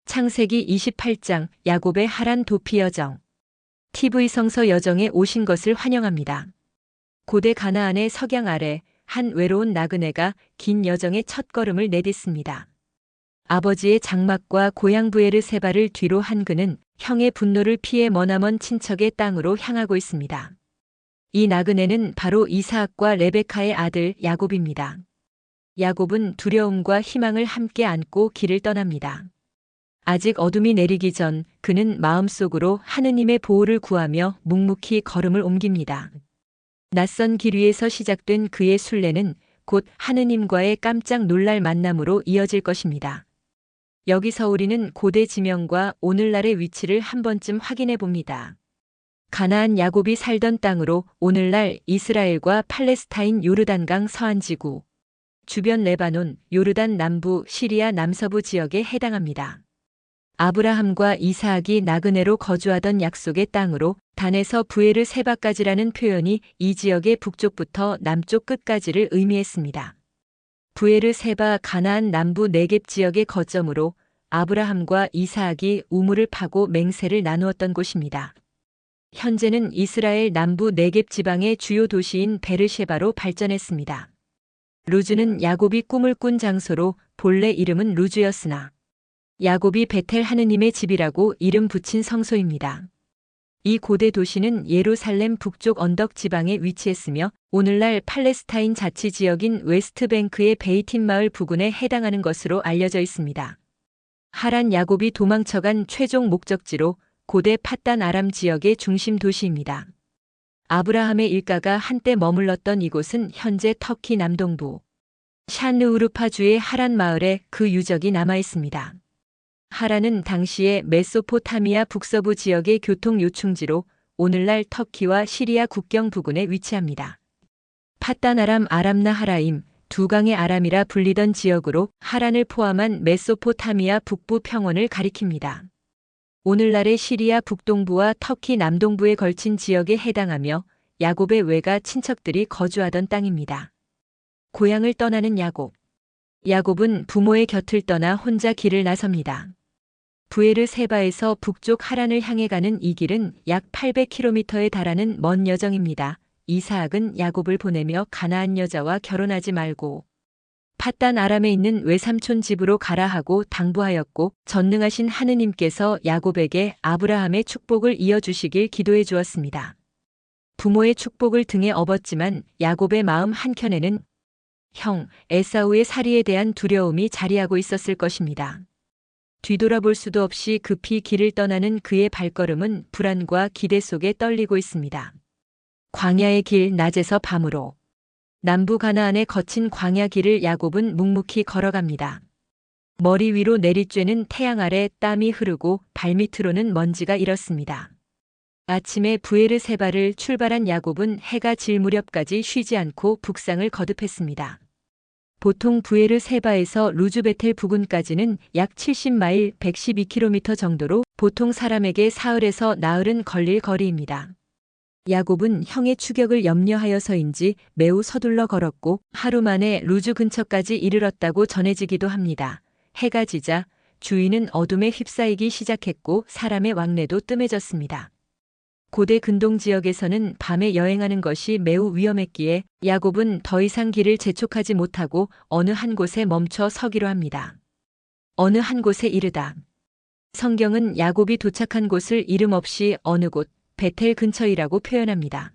창세기 28장 야곱의 하란 도피 여정. TV 성서 여정에 오신 것을 환영합니다. 고대 가나안의 석양 아래 한 외로운 나그네가 긴 여정의 첫걸음을 내딛습니다. 아버지의 장막과 고향 브에르세바를 뒤로 한 그는 형의 분노를 피해 머나먼 친척의 땅으로 향하고 있습니다. 이 나그네는 바로 이사학과 레베카의 아들 야곱입니다. 야곱은 두려움과 희망을 함께 안고 길을 떠납니다. 아직 어둠이 내리기 전 그는 마음속으로 하느님의 보호를 구하며 묵묵히 걸음을 옮깁니다. 낯선 길 위에서 시작된 그의 순례는 곧 하느님과의 깜짝 놀랄 만남으로 이어질 것입니다. 여기서 우리는 고대 지명과 오늘날의 위치를 한 번쯤 확인해 봅니다. 가나안 야곱이 살던 땅으로 오늘날 이스라엘과 팔레스타인 요르단강 서안 지구, 주변 레바논, 요르단 남부, 시리아 남서부 지역에 해당합니다. 아브라함과 이사학이 나그네로 거주하던 약속의 땅으로 단에서 브에르세바까지라는 표현이 이 지역의 북쪽부터 남쪽 끝까지를 의미했습니다. 브에르세바 가나안 남부 네겝 지역의 거점으로 아브라함과 이사학이 우물을 파고 맹세를 나누었던 곳입니다. 현재는 이스라엘 남부 네겝 지방의 주요 도시인 베르셰바로 발전했습니다. 루즈는 야곱이 꿈을 꾼 장소로 본래 이름은 루즈였으나 야곱이 베텔 하느님의 집이라고 이름 붙인 성소입니다. 이 고대 도시는 예루살렘 북쪽 언덕 지방에 위치했으며 오늘날 팔레스타인 자치지역인 웨스트뱅크의 베이틴 마을 부근에 해당하는 것으로 알려져 있습니다. 하란 야곱이 도망쳐간 최종 목적지로 고대 팟단 아람 지역의 중심 도시입니다. 아브라함의 일가가 한때 머물렀던 이곳은 현재 터키 남동부 샤느우르파주의 하란 마을에 그 유적이 남아 있습니다. 하란은 당시의 메소포타미아 북서부 지역의 교통 요충지로 오늘날 터키와 시리아 국경 부근에 위치합니다. 팟단 아람 아람나 하라임, 두 강의 아람이라 불리던 지역으로 하란을 포함한 메소포타미아 북부 평원을 가리킵니다. 오늘날의 시리아 북동부와 터키 남동부에 걸친 지역에 해당하며 야곱의 외가 친척들이 거주하던 땅입니다. 고향을 떠나는 야곱. 야곱은 부모의 곁을 떠나 혼자 길을 나섭니다. 브에르세바에서 북쪽 하란을 향해 가는 이 길은 약 800km에 달하는 먼 여정입니다. 이사학은 야곱을 보내며 가나안 여자와 결혼하지 말고 팟단 아람에 있는 외삼촌 집으로 가라 하고 당부하였고 전능하신 하느님께서 야곱에게 아브라함의 축복을 이어주시길 기도해 주었습니다. 부모의 축복을 등에 업었지만 야곱의 마음 한켠에는 형 에사우의 살이에 대한 두려움이 자리하고 있었을 것입니다. 뒤돌아볼 수도 없이 급히 길을 떠나는 그의 발걸음은 불안과 기대 속에 떨리고 있습니다. 광야의 길 낮에서 밤으로 남부 가나안의 거친 광야 길을 야곱은 묵묵히 걸어갑니다. 머리 위로 내리쬐는 태양 아래 땀이 흐르고 발밑으로는 먼지가 일었습니다. 아침에 브에르세바를 출발한 야곱은 해가 질 무렵까지 쉬지 않고 북상을 거듭했습니다. 보통 브에르세바에서 루즈베텔 부근까지는 약 70마일 112km 정도로 보통 사람에게 사흘에서 나흘은 걸릴 거리입니다. 야곱은 형의 추격을 염려하여서인지 매우 서둘러 걸었고 하루 만에 루즈 근처까지 이르렀다고 전해지기도 합니다. 해가 지자 주위는 어둠에 휩싸이기 시작했고 사람의 왕래도 뜸해졌습니다. 고대 근동 지역에서는 밤에 여행하는 것이 매우 위험했기에 야곱은 더 이상 길을 재촉하지 못하고 어느 한 곳에 멈춰 서기로 합니다. 어느 한 곳에 이르다. 성경은 야곱이 도착한 곳을 이름 없이 어느 곳, 베텔 근처이라고 표현합니다.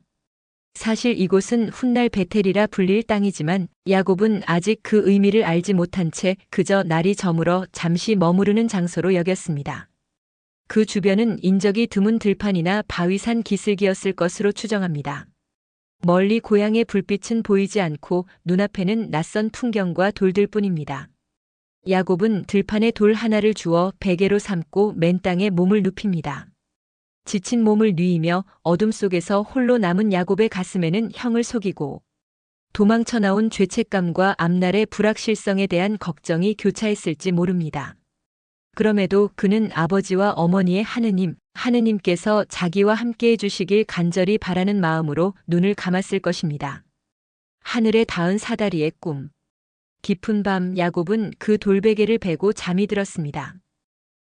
사실 이곳은 훗날 베텔이라 불릴 땅이지만 야곱은 아직 그 의미를 알지 못한 채 그저 날이 저물어 잠시 머무르는 장소로 여겼습니다. 그 주변은 인적이 드문 들판이나 바위산 기슭이었을 것으로 추정합니다. 멀리 고향의 불빛은 보이지 않고 눈앞에는 낯선 풍경과 돌들 뿐입니다. 야곱은 들판에 돌 하나를 주워 베개로 삼고 맨 땅에 몸을 눕힙니다. 지친 몸을 뉘이며 어둠 속에서 홀로 남은 야곱의 가슴에는 형을 속이고 도망쳐 나온 죄책감과 앞날의 불확실성에 대한 걱정이 교차했을지 모릅니다. 그럼에도 그는 아버지와 어머니의 하느님께서 자기와 함께 해주시길 간절히 바라는 마음으로 눈을 감았을 것입니다. 하늘에 닿은 사다리의 꿈. 깊은 밤 야곱은 그 돌베개를 베고 잠이 들었습니다.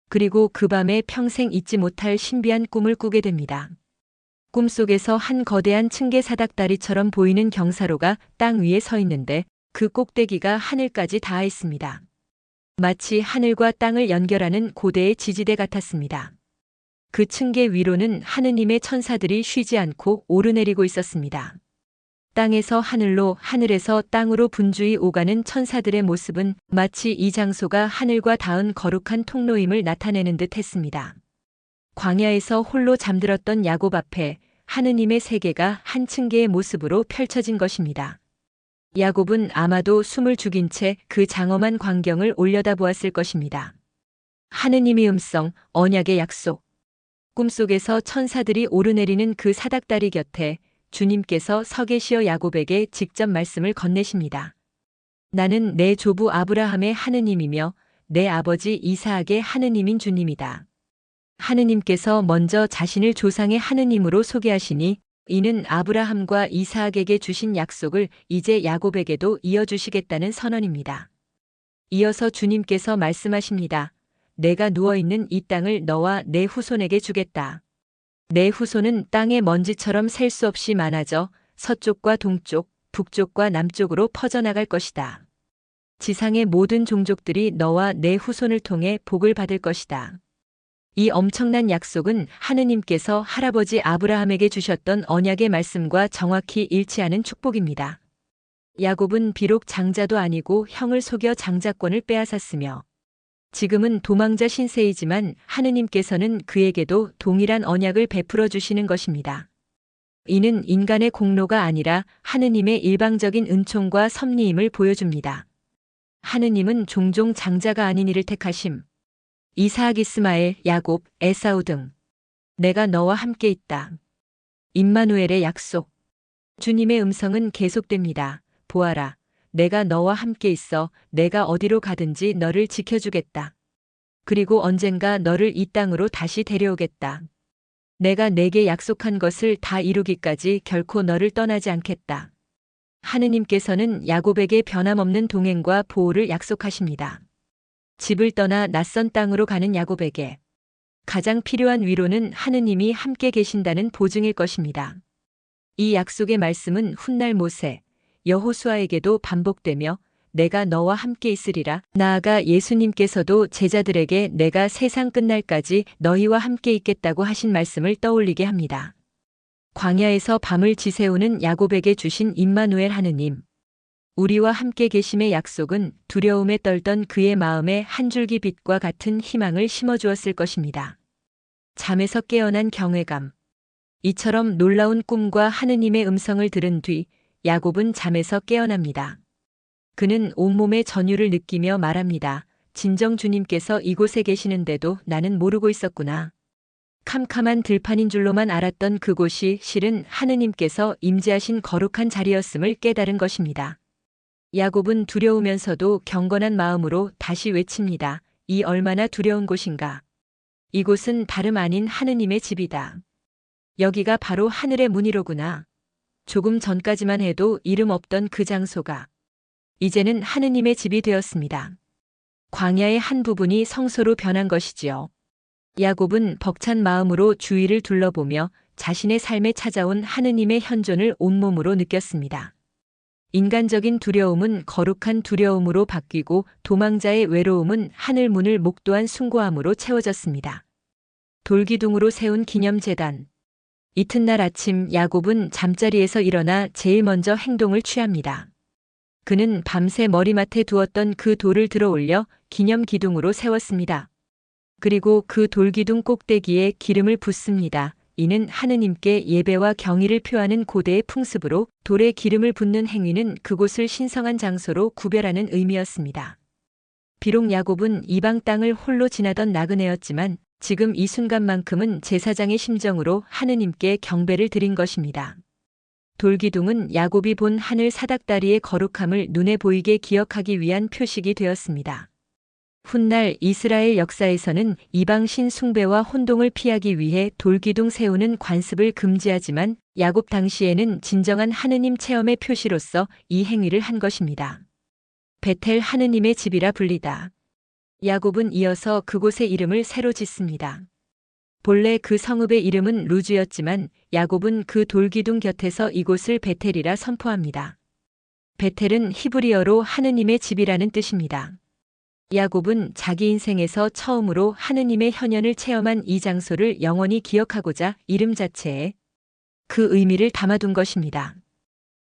그리고 그 밤에 평생 잊지 못할 신비한 꿈을 꾸게 됩니다. 꿈속에서 한 거대한 층계 사닥다리처럼 보이는 경사로가 땅 위에 서 있는데 그 꼭대기가 하늘까지 닿아 있습니다. 마치 하늘과 땅을 연결하는 고대의 지지대 같았습니다. 그 층계 위로는 하느님의 천사들이 쉬지 않고 오르내리고 있었습니다. 땅에서 하늘로, 하늘에서 땅으로 분주히 오가는 천사들의 모습은 마치 이 장소가 하늘과 닿은 거룩한 통로임을 나타내는 듯 했습니다. 광야에서 홀로 잠들었던 야곱 앞에 하느님의 세계가 한 층계의 모습으로 펼쳐진 것입니다. 야곱은 아마도 숨을 죽인 채 그 장엄한 광경을 올려다보았을 것입니다. 하느님의 음성, 언약의 약속. 꿈속에서 천사들이 오르내리는 그 사닥다리 곁에 주님께서 서 계시어 야곱에게 직접 말씀을 건네십니다. 나는 내 조부 아브라함의 하느님이며 내 아버지 이사학의 하느님인 주님이다. 하느님께서 먼저 자신을 조상의 하느님으로 소개하시니 이는 아브라함과 이사학에게 주신 약속을 이제 야곱에게도 이어주시겠다는 선언입니다. 이어서 주님께서 말씀하십니다. 내가 누워있는 이 땅을 너와 내 후손에게 주겠다. 내 후손은 땅의 먼지처럼 셀 수 없이 많아져 서쪽과 동쪽, 북쪽과 남쪽으로 퍼져나갈 것이다. 지상의 모든 종족들이 너와 내 후손을 통해 복을 받을 것이다. 이 엄청난 약속은 하느님께서 할아버지 아브라함에게 주셨던 언약의 말씀과 정확히 일치하는 축복입니다. 야곱은 비록 장자도 아니고 형을 속여 장자권을 빼앗았으며 지금은 도망자 신세이지만 하느님께서는 그에게도 동일한 언약을 베풀어 주시는 것입니다. 이는 인간의 공로가 아니라 하느님의 일방적인 은총과 섭리임을 보여줍니다. 하느님은 종종 장자가 아닌 이를 택하심. 이사학, 이스마엘, 야곱, 에사우 등. 내가 너와 함께 있다. 임마누엘의 약속. 주님의 음성은 계속됩니다. 보아라. 내가 너와 함께 있어 내가 어디로 가든지 너를 지켜주겠다. 그리고 언젠가 너를 이 땅으로 다시 데려오겠다. 내가 내게 약속한 것을 다 이루기까지 결코 너를 떠나지 않겠다. 하느님께서는 야곱에게 변함없는 동행과 보호를 약속하십니다. 집을 떠나 낯선 땅으로 가는 야곱에게 가장 필요한 위로는 하느님이 함께 계신다는 보증일 것입니다. 이 약속의 말씀은 훗날 모세, 여호수아에게도 반복되며 내가 너와 함께 있으리라. 나아가 예수님께서도 제자들에게 내가 세상 끝날까지 너희와 함께 있겠다고 하신 말씀을 떠올리게 합니다. 광야에서 밤을 지새우는 야곱에게 주신 임마누엘 하느님. 우리와 함께 계심의 약속은 두려움에 떨던 그의 마음에 한 줄기 빛과 같은 희망을 심어주었을 것입니다. 잠에서 깨어난 경외감. 이처럼 놀라운 꿈과 하느님의 음성을 들은 뒤 야곱은 잠에서 깨어납니다. 그는 온몸의 전율을 느끼며 말합니다. 진정 주님께서 이곳에 계시는데도 나는 모르고 있었구나. 캄캄한 들판인 줄로만 알았던 그곳이 실은 하느님께서 임재하신 거룩한 자리였음을 깨달은 것입니다. 야곱은 두려우면서도 경건한 마음으로 다시 외칩니다. 이 얼마나 두려운 곳인가. 이곳은 다름 아닌 하느님의 집이다. 여기가 바로 하늘의 문이로구나. 조금 전까지만 해도 이름 없던 그 장소가 이제는 하느님의 집이 되었습니다. 광야의 한 부분이 성소로 변한 것이지요. 야곱은 벅찬 마음으로 주위를 둘러보며 자신의 삶에 찾아온 하느님의 현존을 온몸으로 느꼈습니다. 인간적인 두려움은 거룩한 두려움으로 바뀌고 도망자의 외로움은 하늘 문을 목도한 숭고함으로 채워졌습니다. 돌기둥으로 세운 기념재단. 이튿날 아침 야곱은 잠자리에서 일어나 제일 먼저 행동을 취합니다. 그는 밤새 머리맡에 두었던 그 돌을 들어 올려 기념 기둥으로 세웠습니다. 그리고 그 돌기둥 꼭대기에 기름을 붓습니다. 이는 하느님께 예배와 경의를 표하는 고대의 풍습으로 돌에 기름을 붓는 행위는 그곳을 신성한 장소로 구별하는 의미였습니다. 비록 야곱은 이방 땅을 홀로 지나던 나그네였지만 지금 이 순간만큼은 제사장의 심정으로 하느님께 경배를 드린 것입니다. 돌기둥은 야곱이 본 하늘 사닥다리의 거룩함을 눈에 보이게 기억하기 위한 표식이 되었습니다. 훗날 이스라엘 역사에서는 이방신 숭배와 혼동을 피하기 위해 돌기둥 세우는 관습을 금지하지만 야곱 당시에는 진정한 하느님 체험의 표시로서 이 행위를 한 것입니다. 베텔 하느님의 집이라 불리다. 야곱은 이어서 그곳의 이름을 새로 짓습니다. 본래 그 성읍의 이름은 루즈였지만 야곱은 그 돌기둥 곁에서 이곳을 베텔이라 선포합니다. 베텔은 히브리어로 하느님의 집이라는 뜻입니다. 야곱은 자기 인생에서 처음으로 하느님의 현현을 체험한 이 장소를 영원히 기억하고자 이름 자체에 그 의미를 담아둔 것입니다.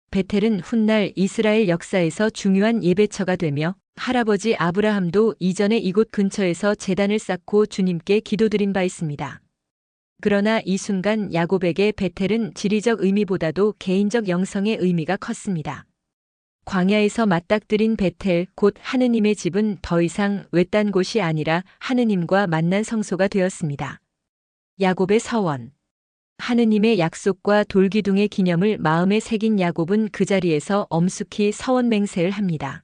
베텔은 훗날 이스라엘 역사에서 중요한 예배처가 되며 할아버지 아브라함도 이전에 이곳 근처에서 제단을 쌓고 주님께 기도드린 바 있습니다. 그러나 이 순간 야곱에게 베텔은 지리적 의미보다도 개인적 영성의 의미가 컸습니다. 광야에서 맞닥뜨린 베텔, 곧 하느님의 집은 더 이상 외딴 곳이 아니라 하느님과 만난 성소가 되었습니다. 야곱의 서원. 하느님의 약속과 돌기둥의 기념을 마음에 새긴 야곱은 그 자리에서 엄숙히 서원 맹세를 합니다.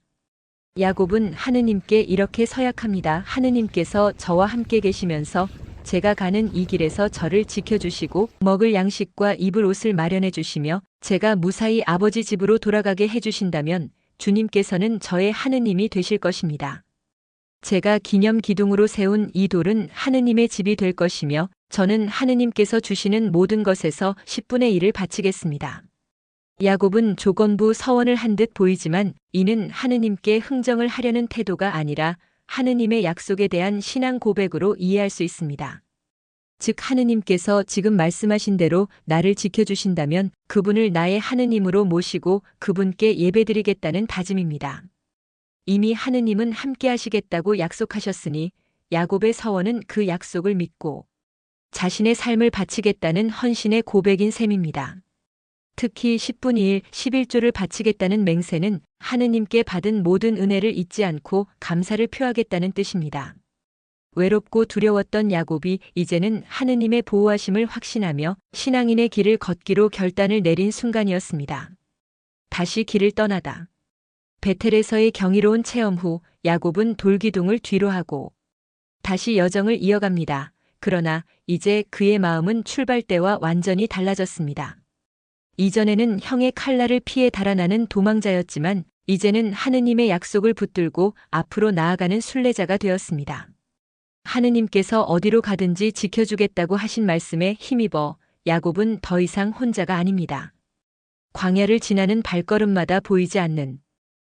야곱은 하느님께 이렇게 서약합니다. 하느님께서 저와 함께 계시면서 제가 가는 이 길에서 저를 지켜주시고 먹을 양식과 입을 옷을 마련해 주시며 제가 무사히 아버지 집으로 돌아가게 해주신다면 주님께서는 저의 하느님이 되실 것입니다. 제가 기념 기둥으로 세운 이 돌은 하느님의 집이 될 것이며 저는 하느님께서 주시는 모든 것에서 10분의 1을 바치겠습니다. 야곱은 조건부 서원을 한 듯 보이지만 이는 하느님께 흥정을 하려는 태도가 아니라 하느님의 약속에 대한 신앙 고백으로 이해할 수 있습니다. 즉 하느님께서 지금 말씀하신 대로 나를 지켜주신다면 그분을 나의 하느님으로 모시고 그분께 예배드리겠다는 다짐입니다. 이미 하느님은 함께 하시겠다고 약속하셨으니 야곱의 서원은 그 약속을 믿고 자신의 삶을 바치겠다는 헌신의 고백인 셈입니다. 특히 10분의 1, 11조를 바치겠다는 맹세는 하느님께 받은 모든 은혜를 잊지 않고 감사를 표하겠다는 뜻입니다. 외롭고 두려웠던 야곱이 이제는 하느님의 보호하심을 확신하며 신앙인의 길을 걷기로 결단을 내린 순간이었습니다. 다시 길을 떠나다. 베텔에서의 경이로운 체험 후 야곱은 돌기둥을 뒤로 하고 다시 여정을 이어갑니다. 그러나 이제 그의 마음은 출발대와 완전히 달라졌습니다. 이전에는 형의 칼날을 피해 달아나는 도망자였지만 이제는 하느님의 약속을 붙들고 앞으로 나아가는 순례자가 되었습니다. 하느님께서 어디로 가든지 지켜주겠다고 하신 말씀에 힘입어 야곱은 더 이상 혼자가 아닙니다. 광야를 지나는 발걸음마다 보이지 않는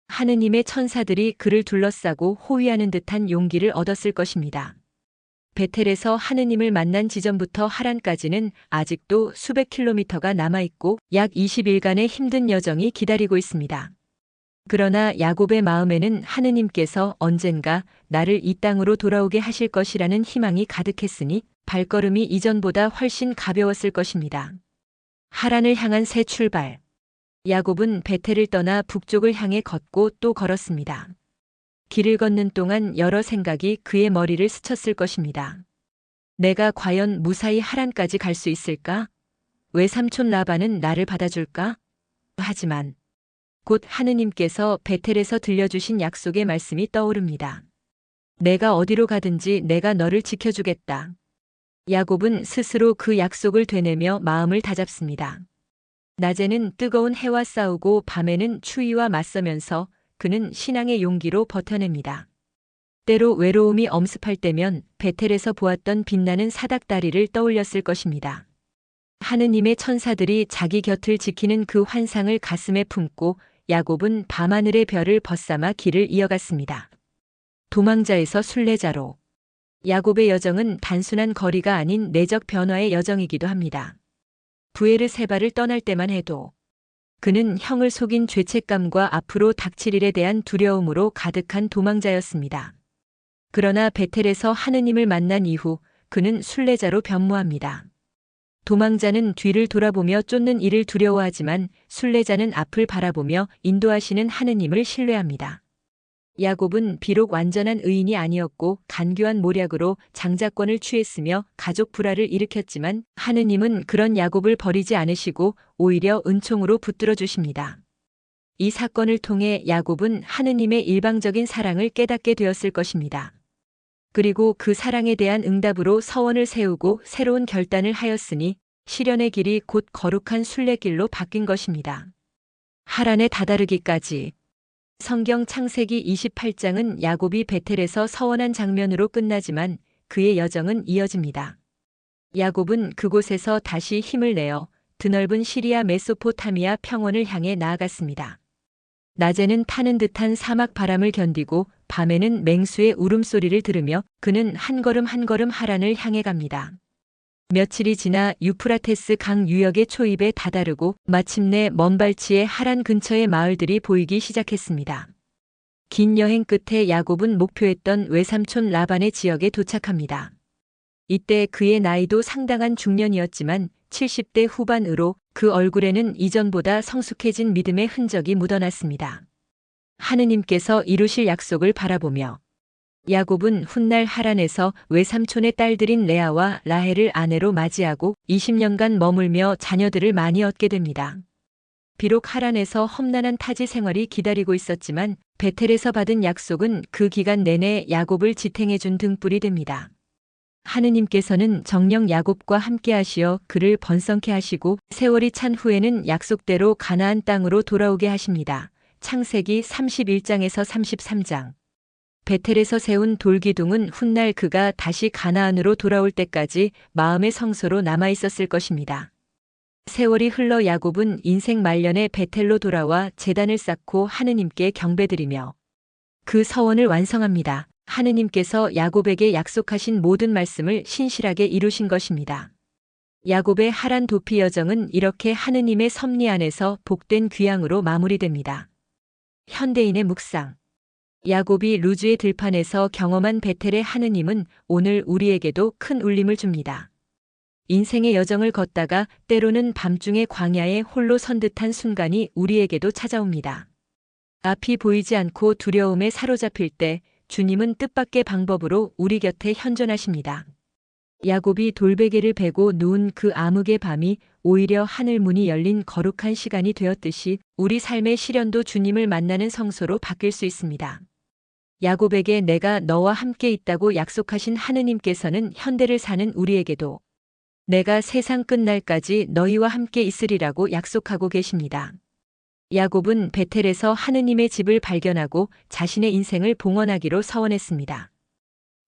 하느님의 천사들이 그를 둘러싸고 호위하는 듯한 용기를 얻었을 것입니다. 베텔에서 하느님을 만난 지점부터 하란까지는 아직도 수백 킬로미터가 남아있고 약 20일간의 힘든 여정이 기다리고 있습니다. 그러나 야곱의 마음에는 하느님께서 언젠가 나를 이 땅으로 돌아오게 하실 것이라는 희망이 가득했으니 발걸음이 이전보다 훨씬 가벼웠을 것입니다. 하란을 향한 새 출발. 야곱은 베텔을 떠나 북쪽을 향해 걷고 또 걸었습니다. 길을 걷는 동안 여러 생각이 그의 머리를 스쳤을 것입니다. 내가 과연 무사히 하란까지 갈 수 있을까? 왜 삼촌 라반은 나를 받아줄까? 하지만 곧 하느님께서 베텔에서 들려주신 약속의 말씀이 떠오릅니다. 내가 어디로 가든지 내가 너를 지켜주겠다. 야곱은 스스로 그 약속을 되뇌며 마음을 다잡습니다. 낮에는 뜨거운 해와 싸우고 밤에는 추위와 맞서면서 그는 신앙의 용기로 버텨냅니다. 때로 외로움이 엄습할 때면 베텔에서 보았던 빛나는 사닥다리를 떠올렸을 것입니다. 하느님의 천사들이 자기 곁을 지키는 그 환상을 가슴에 품고 야곱은 밤하늘의 별을 벗삼아 길을 이어갔습니다. 도망자에서 순례자로. 야곱의 여정은 단순한 거리가 아닌 내적 변화의 여정이기도 합니다. 부에르세바를 떠날 때만 해도 그는 형을 속인 죄책감과 앞으로 닥칠 일에 대한 두려움으로 가득한 도망자였습니다. 그러나 베텔에서 하느님을 만난 이후 그는 순례자로 변모합니다. 도망자는 뒤를 돌아보며 쫓는 이를 두려워하지만 순례자는 앞을 바라보며 인도하시는 하느님을 신뢰합니다. 야곱은 비록 완전한 의인이 아니었고 간교한 모략으로 장자권을 취했으며 가족 불화를 일으켰지만 하느님은 그런 야곱을 버리지 않으시고 오히려 은총으로 붙들어 주십니다. 이 사건을 통해 야곱은 하느님의 일방적인 사랑을 깨닫게 되었을 것입니다. 그리고 그 사랑에 대한 응답으로 서원을 세우고 새로운 결단을 하였으니 시련의 길이 곧 거룩한 순례길로 바뀐 것입니다. 하란에 다다르기까지. 성경 창세기 28장은 야곱이 베텔에서 서원한 장면으로 끝나지만 그의 여정은 이어집니다. 야곱은 그곳에서 다시 힘을 내어 드넓은 시리아 메소포타미아 평원을 향해 나아갔습니다. 낮에는 타는 듯한 사막 바람을 견디고 밤에는 맹수의 울음소리를 들으며 그는 한 걸음 한 걸음 하란을 향해 갑니다. 며칠이 지나 유프라테스 강 유역의 초입에 다다르고 마침내 먼 발치의 하란 근처의 마을들이 보이기 시작했습니다. 긴 여행 끝에 야곱은 목표했던 외삼촌 라반의 지역에 도착합니다. 이때 그의 나이도 상당한 중년이었지만 70대 후반으로 그 얼굴에는 이전보다 성숙해진 믿음의 흔적이 묻어났습니다. 하느님께서 이루실 약속을 바라보며 야곱은 훗날 하란에서 외삼촌의 딸들인 레아와 라헬을 아내로 맞이하고 20년간 머물며 자녀들을 많이 얻게 됩니다. 비록 하란에서 험난한 타지 생활이 기다리고 있었지만 베텔에서 받은 약속은 그 기간 내내 야곱을 지탱해 준 등불이 됩니다. 하느님께서는 정녕 야곱과 함께 하시어 그를 번성케 하시고 세월이 찬 후에는 약속대로 가나안 땅으로 돌아오게 하십니다. 창세기 31장에서 33장. 베텔에서 세운 돌기둥은 훗날 그가 다시 가나안으로 돌아올 때까지 마음의 성소로 남아 있었을 것입니다. 세월이 흘러 야곱은 인생 말년에 베텔로 돌아와 제단을 쌓고 하느님께 경배드리며 그 서원을 완성합니다. 하느님께서 야곱에게 약속하신 모든 말씀을 신실하게 이루신 것입니다. 야곱의 하란 도피 여정은 이렇게 하느님의 섭리 안에서 복된 귀향으로 마무리됩니다. 현대인의 묵상. 야곱이 루즈의 들판에서 경험한 베텔의 하느님은 오늘 우리에게도 큰 울림을 줍니다. 인생의 여정을 걷다가 때로는 밤중의 광야에 홀로 선 듯한 순간이 우리에게도 찾아옵니다. 앞이 보이지 않고 두려움에 사로잡힐 때 주님은 뜻밖의 방법으로 우리 곁에 현존하십니다. 야곱이 돌베개를 베고 누운 그 암흑의 밤이 오히려 하늘 문이 열린 거룩한 시간이 되었듯이 우리 삶의 시련도 주님을 만나는 성소로 바뀔 수 있습니다. 야곱에게 내가 너와 함께 있다고 약속하신 하느님께서는 현대를 사는 우리에게도 내가 세상 끝날까지 너희와 함께 있으리라고 약속하고 계십니다. 야곱은 베텔에서 하느님의 집을 발견하고 자신의 인생을 봉헌하기로 서원했습니다.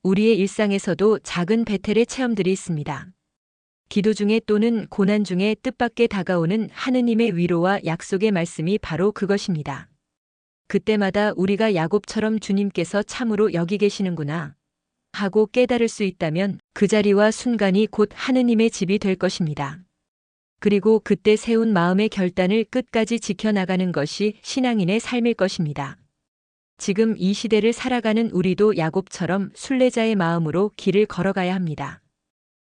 우리의 일상에서도 작은 베텔의 체험들이 있습니다. 기도 중에 또는 고난 중에 뜻밖의 다가오는 하느님의 위로와 약속의 말씀이 바로 그것입니다. 그때마다 우리가 야곱처럼 주님께서 참으로 여기 계시는구나 하고 깨달을 수 있다면 그 자리와 순간이 곧 하느님의 집이 될 것입니다. 그리고 그때 세운 마음의 결단을 끝까지 지켜나가는 것이 신앙인의 삶일 것입니다. 지금 이 시대를 살아가는 우리도 야곱처럼 순례자의 마음으로 길을 걸어가야 합니다.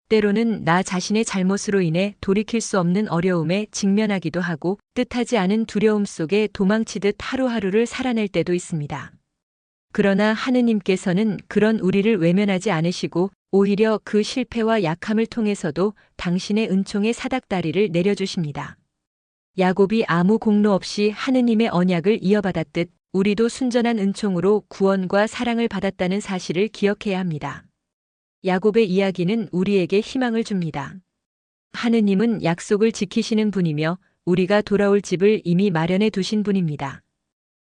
때로는 나 자신의 잘못으로 인해 돌이킬 수 없는 어려움에 직면하기도 하고 뜻하지 않은 두려움 속에 도망치듯 하루하루를 살아낼 때도 있습니다. 그러나 하느님께서는 그런 우리를 외면하지 않으시고 오히려 그 실패와 약함을 통해서도 당신의 은총의 사닥다리를 내려주십니다. 야곱이 아무 공로 없이 하느님의 언약을 이어받았듯 우리도 순전한 은총으로 구원과 사랑을 받았다는 사실을 기억해야 합니다. 야곱의 이야기는 우리에게 희망을 줍니다. 하느님은 약속을 지키시는 분이며 우리가 돌아올 집을 이미 마련해 두신 분입니다.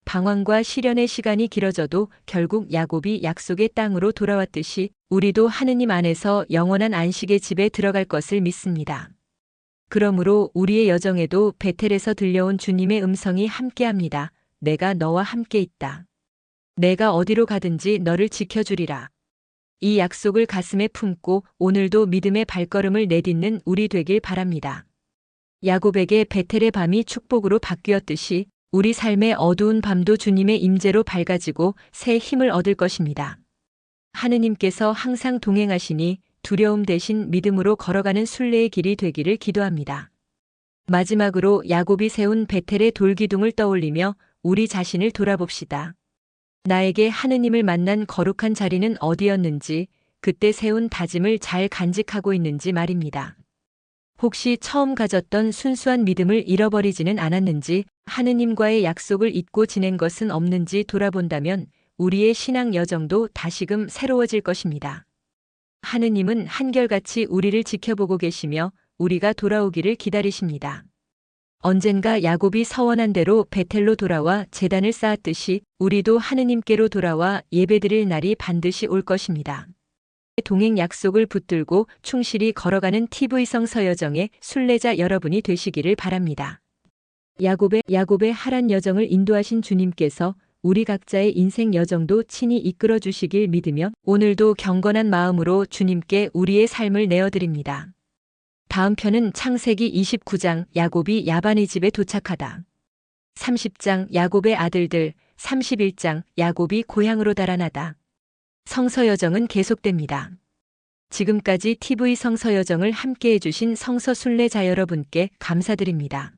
방황과 시련의 시간이 길어져도 결국 야곱이 약속의 땅으로 돌아왔듯이 우리도 하느님 안에서 영원한 안식의 집에 들어갈 것을 믿습니다. 그러므로 우리의 여정에도 베텔에서 들려온 주님의 음성이 함께합니다. 내가 너와 함께 있다. 내가 어디로 가든지 너를 지켜주리라. 이 약속을 가슴에 품고 오늘도 믿음의 발걸음을 내딛는 우리 되길 바랍니다. 야곱에게 베텔의 밤이 축복으로 바뀌었듯이 우리 삶의 어두운 밤도 주님의 임재로 밝아지고 새 힘을 얻을 것입니다. 하느님께서 항상 동행하시니 두려움 대신 믿음으로 걸어가는 순례의 길이 되기를 기도합니다. 마지막으로 야곱이 세운 베텔의 돌기둥을 떠올리며 우리 자신을 돌아봅시다. 나에게 하느님을 만난 거룩한 자리는 어디였는지, 그때 세운 다짐을 잘 간직하고 있는지 말입니다. 혹시 처음 가졌던 순수한 믿음을 잃어버리지는 않았는지, 하느님과의 약속을 잊고 지낸 것은 없는지 돌아본다면 우리의 신앙 여정도 다시금 새로워질 것입니다. 하느님은 한결같이 우리를 지켜보고 계시며 우리가 돌아오기를 기다리십니다. 언젠가 야곱이 서원한 대로 베텔로 돌아와 제단을 쌓았듯이 우리도 하느님께로 돌아와 예배드릴 날이 반드시 올 것입니다. 동행 약속을 붙들고 충실히 걸어가는 TV성 서여정의 순례자 여러분이 되시기를 바랍니다. 야곱의 하란 여정을 인도하신 주님께서 우리 각자의 인생 여정도 친히 이끌어 주시길 믿으며 오늘도 경건한 마음으로 주님께 우리의 삶을 내어드립니다. 다음 편은 창세기 29장 야곱이 야반의 집에 도착하다. 30장 야곱의 아들들, 31장 야곱이 고향으로 달아나다. 성서여정은 계속됩니다. 지금까지 TV 성서여정을 함께해 주신 성서 순례자 여러분께 감사드립니다.